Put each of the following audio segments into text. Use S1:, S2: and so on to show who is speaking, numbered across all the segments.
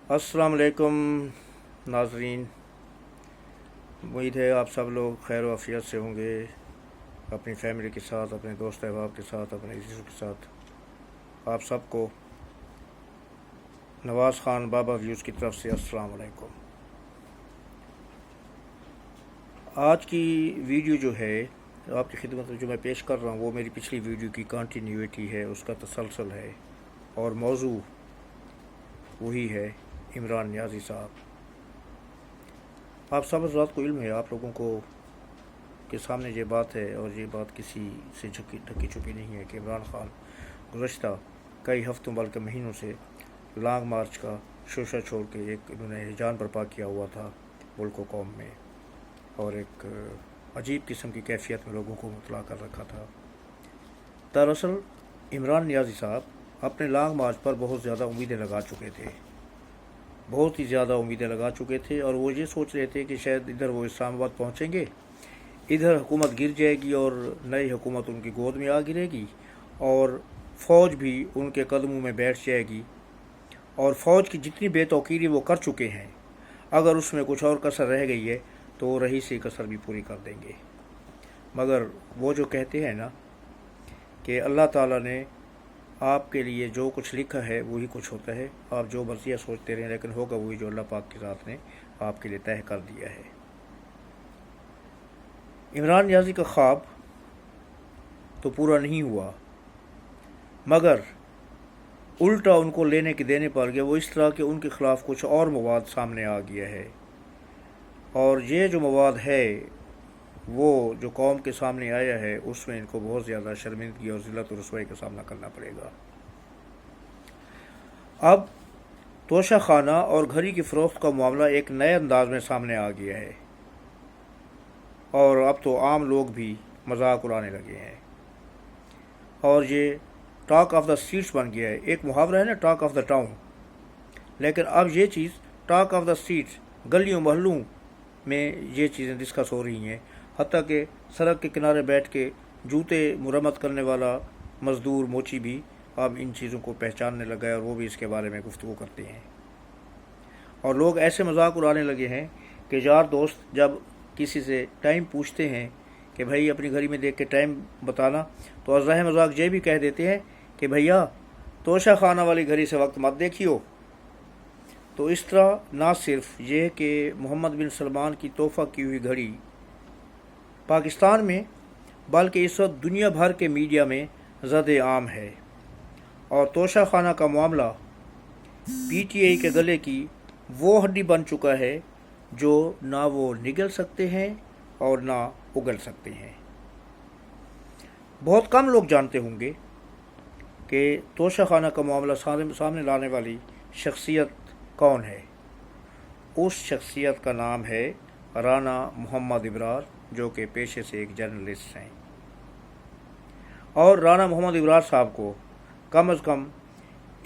S1: अस्सलाम वालेकुम नाजरीन। उम्मीद है आप सब लोग खैर व आफियत से होंगे, अपनी फैमिली के साथ, अपने दोस्त अहबाब के साथ, अपने अज़ीज़ों के साथ। आप सबको नवाज़ ख़ान बाबा व्यूज़ की तरफ से अस्सलाम वालेकुम। आज की वीडियो जो है आपकी खिदमत में जो मैं पेश कर रहा हूँ वो मेरी पिछली वीडियो की कंटिन्यूटी है, उसका तसलसल है और मौजू वही है इमरान नियाज़ी साहब। आप सब हज़रात को इल्म है, आप लोगों को के सामने ये बात है और ये बात किसी से ढकी छुपी नहीं है कि इमरान ख़ान गुज़श्ता कई हफ्तों बल्कि महीनों से लॉन्ग मार्च का शोशा छोड़ के एक इन्होंने हिजान बर्पा किया हुआ था मुल्क व कौम में, और एक अजीब किस्म की कैफियत में लोगों को मुतला कर रखा था। दरअसल इमरान नियाज़ी साहब अपने लॉन्ग मार्च पर बहुत ज़्यादा उम्मीदें लगा चुके थे, बहुत ही ज़्यादा उम्मीदें लगा चुके थे, और वो ये सोच रहे थे कि शायद इधर वो इस्लामाबाद पहुँचेंगे, इधर हुकूमत गिर जाएगी और नई हुकूमत उनकी गोद में आ गिरेगी और फ़ौज भी उनके कदमों में बैठ जाएगी, और फ़ौज की जितनी बेतौकीरी वो कर चुके हैं अगर उसमें कुछ और कसर रह गई है तो रही सी कसर भी पूरी कर देंगे। मगर वो जो कहते हैं ना कि अल्लाह ताला ने आपके लिए जो कुछ लिखा है वही कुछ होता है, आप जो मर्ज़ी सोचते रहें लेकिन होगा वही जो अल्लाह पाक की ज़ात ने आपके लिए तय कर दिया है। इमरान नियाज़ी का ख्वाब तो पूरा नहीं हुआ, मगर उल्टा उनको लेने के देने पर गया। वो इस तरह के उनके ख़िलाफ़ कुछ और मवाद सामने आ गया है, और ये जो मवाद है वो जो कौम के सामने आया है उसमें इनको बहुत ज़्यादा शर्मिंदगी और ज़िल्लत और रुसवाई का सामना करना पड़ेगा। अब तोशा खाना और घड़ी की फ़रोख्त का मामला एक नए अंदाज में सामने आ गया है, और अब तो आम लोग भी मजाक उड़ाने लगे हैं, और ये टॉक ऑफ द स्ट्रीट्स बन गया है। एक मुहावरा है ना, टॉक ऑफ द टाउन, लेकिन अब ये चीज़ टॉक ऑफ द स्ट्रीट्स, गलियों महलों में ये चीज़ें डिस्कस हो रही हैं। हत्ता कि सड़क के किनारे बैठ के जूते मुरम्मत करने वाला मज़दूर मोची भी अब इन चीज़ों को पहचानने लगा है और वो भी इसके बारे में गुफ्तगू करते हैं, और लोग ऐसे मजाक उड़ाने लगे हैं कि यार दोस्त जब किसी से टाइम पूछते हैं कि भाई अपनी घड़ी में देख के टाइम बताना, तो अज़ाह मजाक ये भी कह देते हैं कि भैया तोशा खाना वाली घड़ी से वक्त मत देखियो। तो इस तरह ना सिर्फ ये कि मोहम्मद बिन सलमान की तोहफ़ा की हुई घड़ी पाकिस्तान में बल्कि इस वक्त दुनिया भर के मीडिया में ज़द आम है, और तोशा खाना का मामला PTI के गले की वो हड्डी बन चुका है जो ना वो निगल सकते हैं और ना उगल सकते हैं। बहुत कम लोग जानते होंगे कि तोशा खाना का मामला सामने लाने वाली शख्सियत कौन है। उस शख्सियत का नाम है राना मोहम्मद इब्रार, जो कि पेशे से एक जर्नलिस्ट हैं, और राना मोहम्मद इब्रार साहब को कम अज़ कम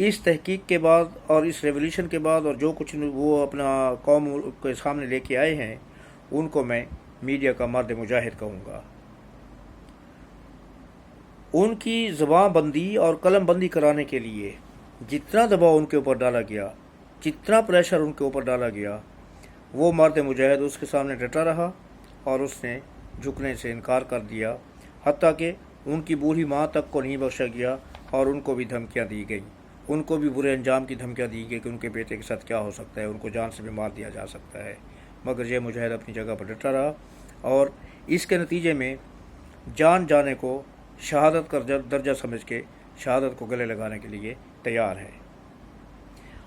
S1: इस तहकीक के बाद और इस रेवोल्यूशन के बाद और जो कुछ वो अपना कौम के सामने लेके आए हैं, उनको मैं मीडिया का मर्द मुजाहिद कहूँगा। उनकी ज़बान बंदी और कलम बंदी कराने के लिए जितना दबाव उनके ऊपर डाला गया, जितना प्रेशर उनके ऊपर डाला गया, वो मर्द मुजाहिद उसके सामने डटा रहा और उसने झुकने से इनकार कर दिया। हत्ता कि उनकी बूढ़ी माँ तक को नहीं बख्शा गया और उनको भी धमकियाँ दी गई, उनको भी बुरे अंजाम की धमकियाँ दी गई कि उनके बेटे के साथ क्या हो सकता है, उनको जान से भी मार दिया जा सकता है। मगर यह मुजाहिद अपनी जगह पर डटा रहा, और इसके नतीजे में जान जाने को शहादत का दर्जा समझ के शहादत को गले लगाने के लिए तैयार है।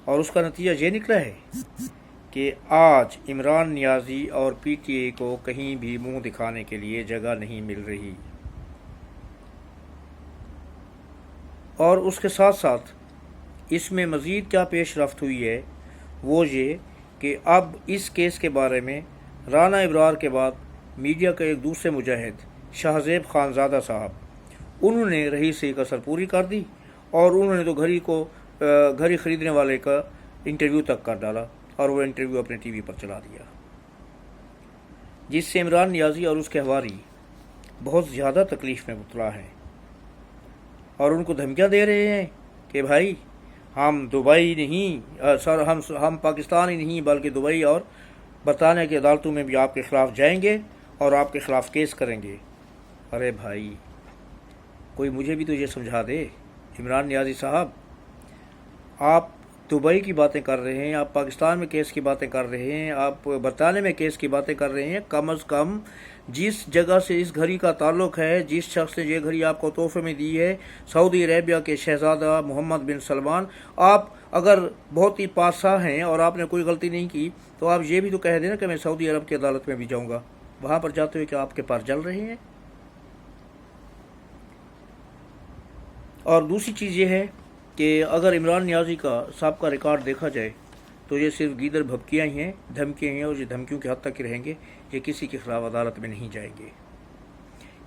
S1: और उसका नतीजा ये निकला है कि आज इमरान नियाज़ी और PTI को कहीं भी मुंह दिखाने के लिए जगह नहीं मिल रही। और उसके साथ साथ इसमें मज़ीद क्या पेश रफ्त हुई है वो ये कि अब इस केस के बारे में राना इब्रार के बाद मीडिया का एक दूसरे मुजाहिद शाहज़ेब खानज़ादा साहब, उन्होंने रही से कसर पूरी कर दी, और उन्होंने तो घड़ी ख़रीदने वाले का इंटरव्यू तक कर डाला, और वो इंटरव्यू अपने TV पर चला दिया, जिससे इमरान नियाज़ी और उसके हवारी बहुत ज़्यादा तकलीफ़ में मुबतला हैं, और उनको धमकियाँ दे रहे हैं कि भाई ہم دبئی نہیں سر ہم پاکستان ہی نہیں بلکہ دبئی اور برطانیہ کی عدالتوں میں بھی آپ کے خلاف جائیں گے اور آپ کے خلاف کیس کریں گے۔ ارے بھائی، کوئی مجھے بھی تو یہ سمجھا دے، عمران نیازی صاحب، آپ دبئی کی باتیں کر رہے ہیں، آپ پاکستان میں کیس کی باتیں کر رہے ہیں، آپ برطانیہ میں کیس کی باتیں کر رہے ہیں، کم از کم جس جگہ سے اس گھڑی کا تعلق ہے، جس شخص نے یہ گھڑی آپ کو تحفے میں دی ہے، سعودی عربیہ کے شہزادہ محمد بن سلمان، آپ اگر بہت ہی پاسا ہیں اور آپ نے کوئی غلطی نہیں کی تو آپ یہ بھی تو کہہ دیں نا کہ میں سعودی عرب کی عدالت میں بھی جاؤں گا۔ وہاں پر جاتے ہوئے کہ آپ کے پار جل رہے ہیں۔ اور دوسری چیز یہ ہے کہ اگر عمران نیازی کا سابقہ ریکارڈ دیکھا جائے تو یہ صرف گیدر بھبکیاں ہی ہیں، دھمکیاں ہی ہیں، اور یہ دھمکیوں کے حد تک ہی رہیں گے، یہ کسی کے خلاف عدالت میں نہیں جائیں گے،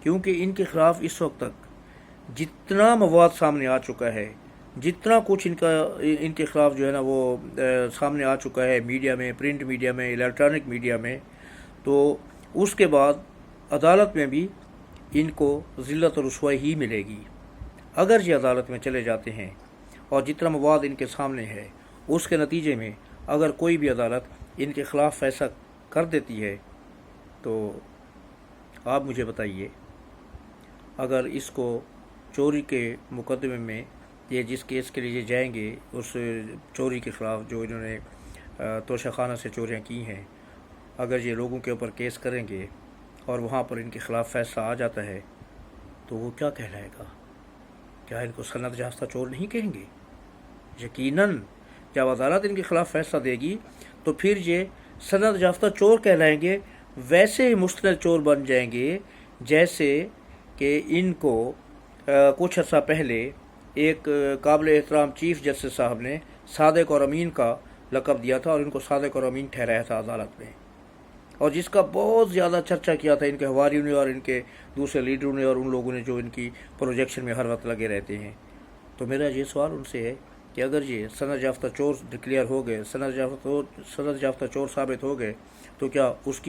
S1: کیونکہ ان کے خلاف اس وقت تک جتنا مواد سامنے آ چکا ہے، جتنا کچھ ان کے خلاف جو ہے نا وہ سامنے آ چکا ہے میڈیا میں، پرنٹ میڈیا میں، الیکٹرانک میڈیا میں، تو اس کے بعد عدالت میں بھی ان کو ذلت و رسوائی ہی ملے گی۔ اگر یہ عدالت میں چلے جاتے ہیں اور جتنا مواد ان کے سامنے ہے اس کے نتیجے میں اگر کوئی بھی عدالت ان کے خلاف فیصلہ کر دیتی ہے تو آپ مجھے بتائیے، اگر اس کو چوری کے مقدمے میں یہ جس کیس کے لیے جائیں گے، اس چوری کے خلاف جو انہوں نے توشہ خانہ سے چوریاں کی ہیں، اگر یہ لوگوں کے اوپر کیس کریں گے اور وہاں پر ان کے خلاف فیصلہ آ جاتا ہے تو وہ کیا کہلائے گا؟ کیا ان کو سند یافتہ چور نہیں کہیں گے؟ یقیناً جب عدالت ان کے خلاف فیصلہ دے گی تو پھر یہ سند یافتہ چور کہلائیں گے، ویسے ہی مستند چور بن جائیں گے جیسے کہ ان کو کچھ عرصہ پہلے ایک قابل احترام چیف جسٹس صاحب نے صادق اور امین کا لقب دیا تھا اور ان کو صادق اور امین ٹھہرایا تھا عدالت میں، اور جس کا بہت زیادہ چرچا کیا تھا ان کے حواریوں نے اور ان کے دوسرے لیڈروں نے اور ان لوگوں نے جو ان کی پروجیکشن میں ہر وقت لگے رہتے ہیں۔ تو میرا یہ سوال ان سے ہے کہ اگر یہ سند یافتہ چور ڈکلیئر ہو گئے، سند یافتہ چور ثابت ہو گئے، تو کیا اس کی